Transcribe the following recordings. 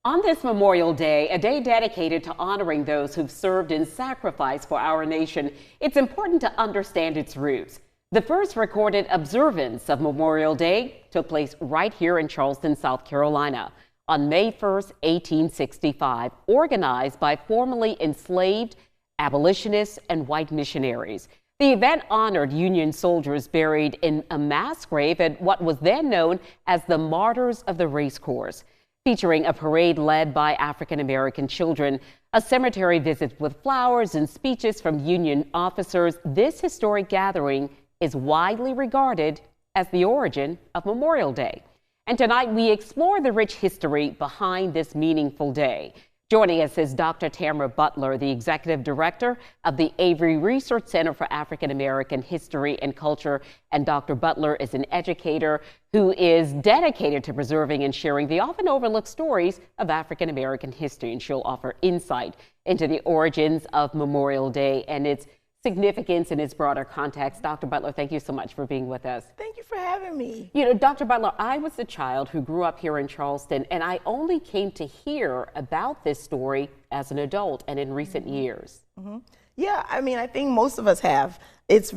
On this Memorial Day, a day dedicated to honoring those who've served and sacrificed for our nation, it's important to understand its roots. The first recorded observance of Memorial Day took place right here in Charleston, South Carolina, on May 1st, 1865, organized by formerly enslaved abolitionists and white missionaries. The event honored Union soldiers buried in a mass grave at what was then known as the Martyrs of the Race Course. Featuring a parade led by African-American children, a cemetery visit with flowers and speeches from Union officers, this historic gathering is widely regarded as the origin of Memorial Day. And tonight we explore the rich history behind this meaningful day. Joining us is Dr. Tamara Butler, the Executive Director of the Avery Research Center for African American History and Culture. And Dr. Butler is an educator who is dedicated to preserving and sharing the often overlooked stories of African American history. And she'll offer insight into the origins of Memorial Day and its significance in its broader context. Dr. Butler, thank you so much for being with us. Thank you for having me. You know, Dr. Butler, I was a child who grew up here in Charleston, and I only came to hear about this story as an adult and in recent years. Yeah, I mean, I think most of us have. It's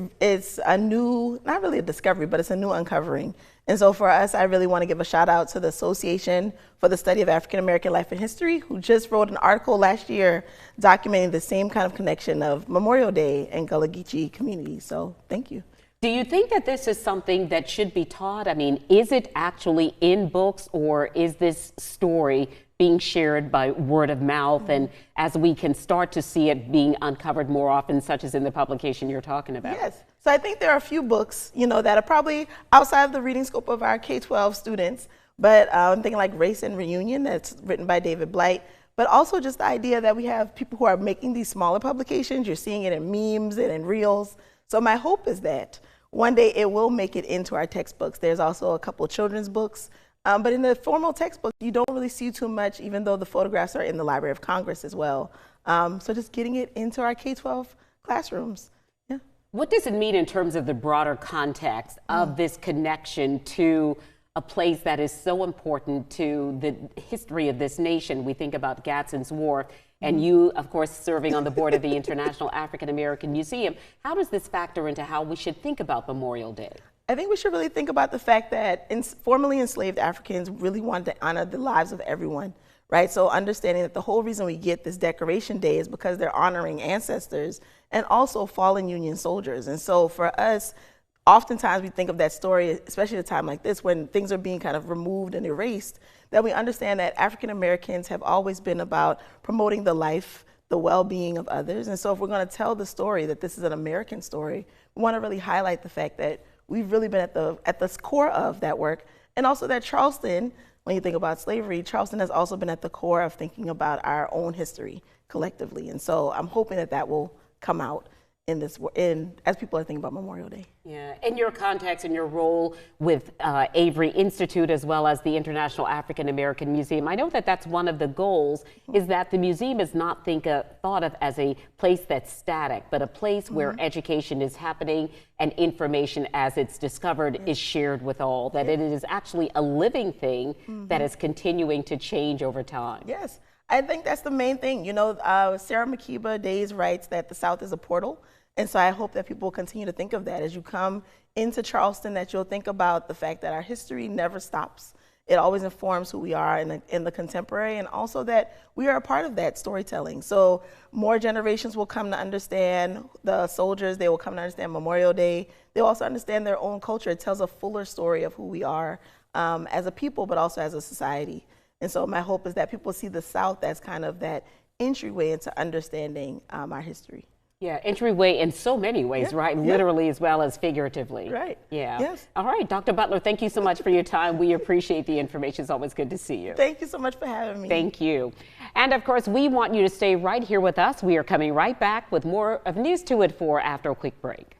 a new, not really a discovery, but it's a new uncovering. And so for us, I really want to give a shout out to the Association for the Study of African American Life and History, who just wrote an article last year documenting the same kind of connection of Memorial Day and Gullah Geechee communities. So thank you. Do you think that this is something that should be taught? I mean, is it actually in books, or is this story being shared by word of mouth, and as we can start to see it being uncovered more often, such as in the publication you're talking about? Yes. So I think there are a few books, that are probably outside of the reading scope of our K-12 students, but I'm thinking like Race and Reunion, that's written by David Blight, but also just the idea that we have people who are making these smaller publications. You're seeing it in memes and in reels. So my hope is that one day it will make it into our textbooks. There's also a couple of children's books. But in the formal textbook, you don't really see too much, even though the photographs are in the Library of Congress as well. So just getting it into our K-12 classrooms. Yeah. What does it mean in terms of the broader context of this connection to a place that is so important to the history of this nation? We think about Gadsden's Wharf, and you, of course, serving on the board of the International African American Museum. How does this factor into how we should think about Memorial Day? I think we should really think about the fact that formerly enslaved Africans really wanted to honor the lives of everyone, right? So understanding that the whole reason we get this Decoration Day is because they're honoring ancestors and also fallen Union soldiers. And so for us, oftentimes we think of that story, especially at a time like this when things are being kind of removed and erased, that we understand that African Americans have always been about promoting the life, the well-being of others. And so if we're going to tell the story that this is an American story, we want to really highlight the fact that we've really been at the core of that work. And also that Charleston, when you think about slavery, Charleston has also been at the core of thinking about our own history collectively. And so I'm hoping that that will come out as people are thinking about Memorial Day. Yeah, in your context and your role with Avery Institute as well as the International African American Museum, I know that that's one of the goals, is that the museum is not thought of as a place that's static, but a place where education is happening and information as it's discovered is shared with all, that it is actually a living thing that is continuing to change over time. Yes. I think that's the main thing. Sarah McKeeba Days writes that the South is a portal. And so I hope that people will continue to think of that as you come into Charleston, that you'll think about the fact that our history never stops. It always informs who we are in the contemporary, and also that we are a part of that storytelling. So more generations will come to understand the soldiers. They will come to understand Memorial Day. They'll also understand their own culture. It tells a fuller story of who we are as a people, but also as a society. And so my hope is that people see the South as kind of that entryway into understanding our history. Yeah, entryway in so many ways, right? Literally as well as figuratively. Right. Yeah. Yes. All right, Dr. Butler, thank you so much for your time. We appreciate the information. It's always good to see you. Thank you so much for having me. Thank you. And of course, we want you to stay right here with us. We are coming right back with more of News 2 at 4 after a quick break.